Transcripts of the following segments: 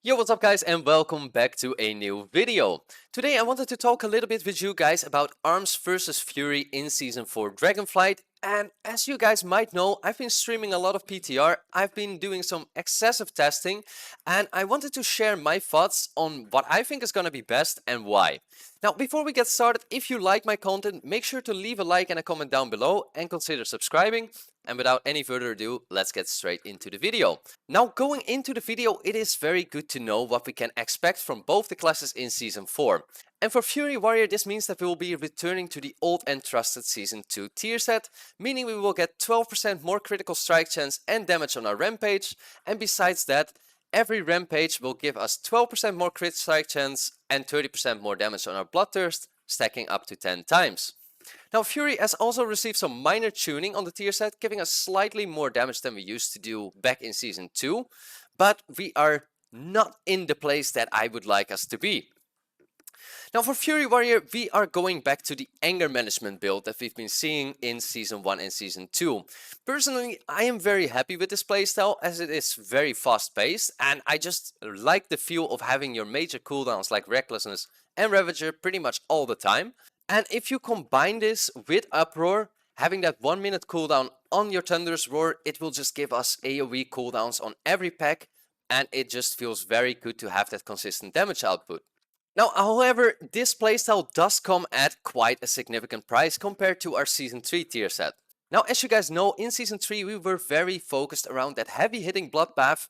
Yo, what's up guys, and welcome back to a new video. Today I wanted to talk a little bit with you guys about ARMS versus Fury in Season 4 Dragonflight. And as you guys might know, I've been streaming a lot of PTR, I've been doing some excessive testing, and I wanted to share my thoughts on what I think is gonna be best and why. Now, before we get started, if you like my content, make sure to leave a like and a comment down below and consider subscribing. And without any further ado, let's get straight into the video. Now, going into the video, it is very good to know what we can expect from both the classes in Season 4. And for Fury Warrior, this means that we will be returning to the old and trusted Season 2 tier set, meaning we will get 12% more critical strike chance and damage on our Rampage, and besides that, every Rampage will give us 12% more crit strike chance and 30% more damage on our Bloodthirst, stacking up to 10 times. Now, Fury has also received some minor tuning on the tier set, giving us slightly more damage than we used to do back in Season 2, but we are not in the place that I would like us to be. Now, for Fury Warrior, we are going back to the anger management build that we've been seeing in Season 1 and Season 2. Personally, I am very happy with this playstyle as it is very fast paced, and I just like the feel of having your major cooldowns like Recklessness and Ravager pretty much all the time. And if you combine this with Uproar, having that 1 minute cooldown on your Thunderous Roar, it will just give us AoE cooldowns on every pack, and it just feels very good to have that consistent damage output. Now, however, this playstyle does come at quite a significant price compared to our Season 3 tier set. Now, as you guys know, in Season 3 we were very focused around that heavy hitting Bloodbath,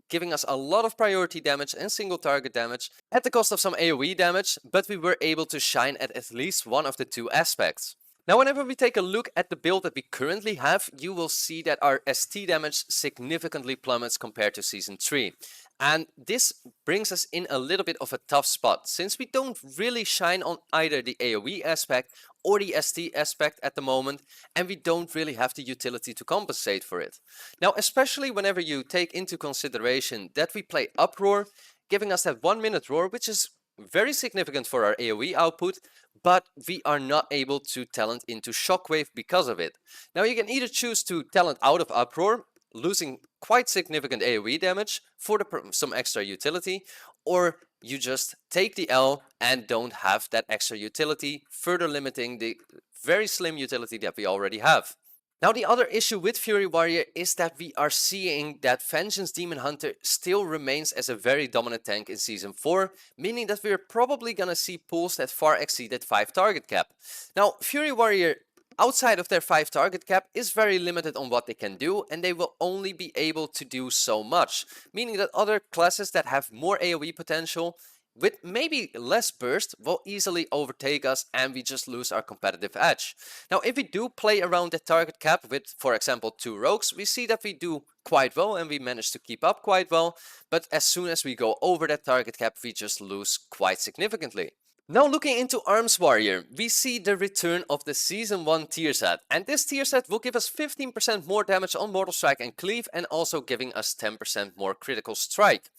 giving us a lot of priority damage and single target damage at the cost of some AoE damage, but we were able to shine at least one of the two aspects. Now, whenever we take a look at the build that we currently have, you will see that our ST damage significantly plummets compared to Season 3. And this brings us in a little bit of a tough spot, since we don't really shine on either the AoE aspect or the ST aspect at the moment, and we don't really have the utility to compensate for it. Now, especially whenever you take into consideration that we play Uproar, giving us that 1 minute roar, which is very significant for our AoE output, but we are not able to talent into Shockwave because of it. Now, you can either choose to talent out of Uproar, losing quite significant AoE damage for some extra utility, or you just take the L and don't have that extra utility, further limiting the very slim utility that we already have. Now, the other issue with Fury Warrior is that we are seeing that Vengeance Demon Hunter still remains as a very dominant tank in Season 4, meaning that we're probably gonna see pulls that far exceed that 5 target cap. Now, Fury Warrior, outside of their 5 target cap, is very limited on what they can do, and they will only be able to do so much, meaning that other classes that have more AoE potential with maybe less burst will easily overtake us, and we just lose our competitive edge. Now, if we do play around the target cap with, for example, 2 rogues, we see that we do quite well and we manage to keep up quite well, but as soon as we go over that target cap, we just lose quite significantly. Now, looking into ARMS Warrior, we see the return of the Season 1 tier set, and this tier set will give us 15% more damage on Mortal Strike and Cleave, and also giving us 10% more critical strike.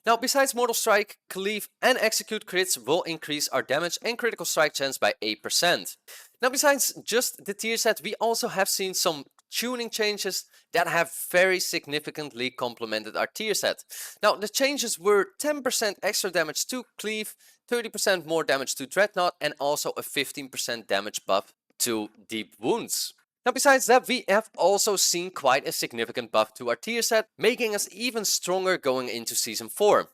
Now, besides Mortal Strike, Cleave and Execute crits will increase our damage and critical strike chance by 8%. Now, besides just the tier set, we also have seen some tuning changes that have very significantly complemented our tier set. Now, the changes were 10% extra damage to Cleave, 30% more damage to Dreadnought, and also a 15% damage buff to Deep Wounds. Now, besides that, we have also seen quite a significant buff to our tier set, making us even stronger going into Season 4.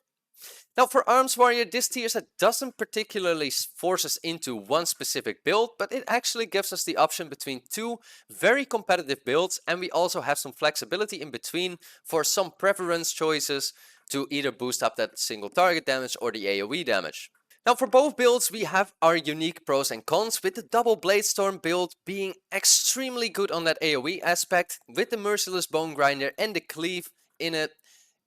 Now, for ARMS Warrior, this tier set doesn't particularly force us into one specific build, but it actually gives us the option between 2 very competitive builds, and we also have some flexibility in between for some preference choices to either boost up that single target damage or the AoE damage. Now, for both builds, we have our unique pros and cons, with the double Bladestorm build being extremely good on that AoE aspect, with the Merciless Bone Grinder and the Cleave in it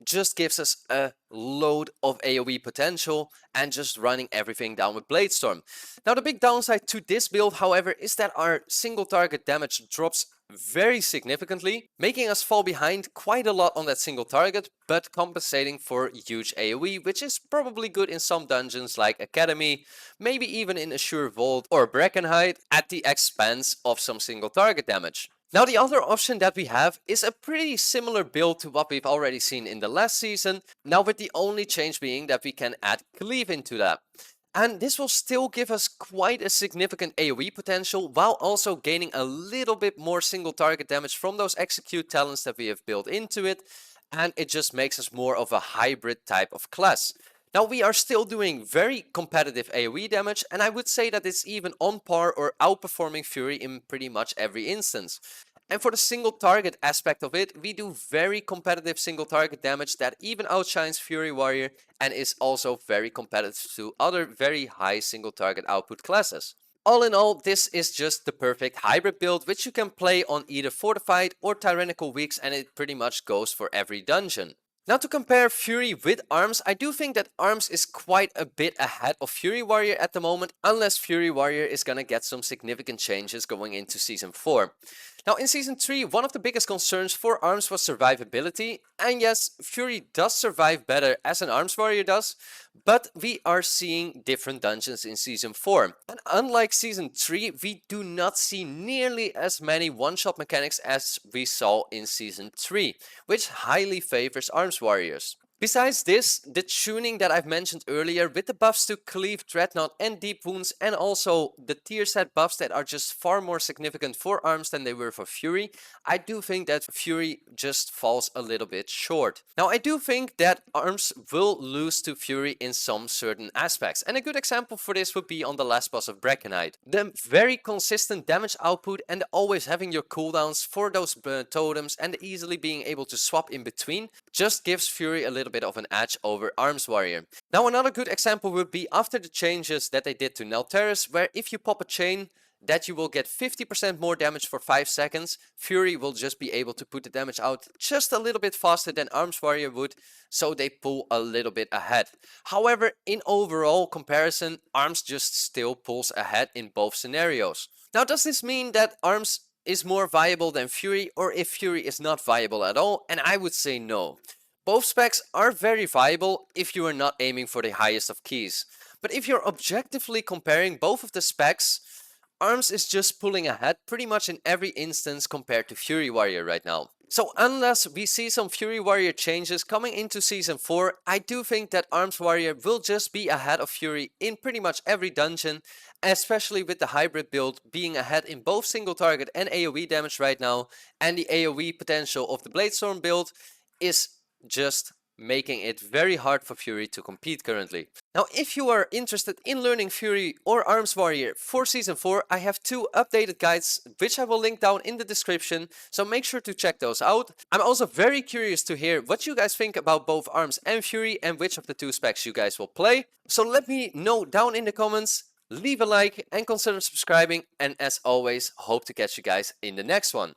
just gives us a load of AoE potential and just running everything down with Bladestorm. Now, the big downside to this build, however, is that our single target damage drops very significantly, making us fall behind quite a lot on that single target, but compensating for huge AoE, which is probably good in some dungeons like Academy, maybe even in Azure Vault or Brackenhide, at the expense of some single target damage. Now the other option that we have is a pretty similar build to what we've already seen in the last season, now with the only change being that we can add cleave into that. And this will still give us quite a significant AoE potential while also gaining a little bit more single target damage from those execute talents that we have built into it, and it just makes us more of a hybrid type of class. Now we are still doing very competitive AoE damage, and I would say that it's even on par or outperforming Fury in pretty much every instance. And for the single target aspect of it, we do very competitive single target damage that even outshines Fury Warrior and is also very competitive to other very high single target output classes. All in all, this is just the perfect hybrid build which you can play on either Fortified or Tyrannical weeks, and it pretty much goes for every dungeon. Now to compare Fury with Arms, I do think that Arms is quite a bit ahead of Fury Warrior at the moment, unless Fury Warrior is gonna get some significant changes going into Season 4. Now in Season 3, one of the biggest concerns for Arms was survivability, and yes, Fury does survive better as an Arms Warrior does, but we are seeing different dungeons in Season 4. And unlike Season 3, we do not see nearly as many one-shot mechanics as we saw in Season 3, which highly favors Arms Warriors. Besides this, the tuning that I've mentioned earlier with the buffs to Cleave, Dreadnought and Deep Wounds, and also the tier set buffs that are just far more significant for Arms than they were for Fury, I do think that Fury just falls a little bit short. Now I do think that Arms will lose to Fury in some certain aspects, and a good example for this would be on the last boss of Breckenite. The very consistent damage output and always having your cooldowns for those totems and easily being able to swap in between just gives Fury a little bit of an edge over Arms Warrior. Now another good example would be after the changes that they did to Neltaris, where if you pop a chain that you will get 50% more damage for 5 seconds, Fury will just be able to put the damage out just a little bit faster than Arms Warrior would, so they pull a little bit ahead. However, in overall comparison, Arms just still pulls ahead in both scenarios. Now does this mean that Arms is more viable than Fury, or if Fury is not viable at all? And I would say no. Both specs are very viable if you are not aiming for the highest of keys. But if you're objectively comparing both of the specs, Arms is just pulling ahead pretty much in every instance compared to Fury Warrior right now. So unless we see some Fury Warrior changes coming into Season 4, I do think that Arms Warrior will just be ahead of Fury in pretty much every dungeon, especially with the hybrid build being ahead in both single target and AoE damage right now, and the AoE potential of the Bladestorm build is just making it very hard for Fury to compete currently. Now if you are interested in learning Fury or Arms Warrior for Season 4, I have 2 updated guides which I will link down in the description, so make sure to check those out. I'm also very curious to hear what you guys think about both Arms and Fury and which of the 2 specs you guys will play. So let me know down in the comments, leave a like and consider subscribing, and as always, hope to catch you guys in the next one.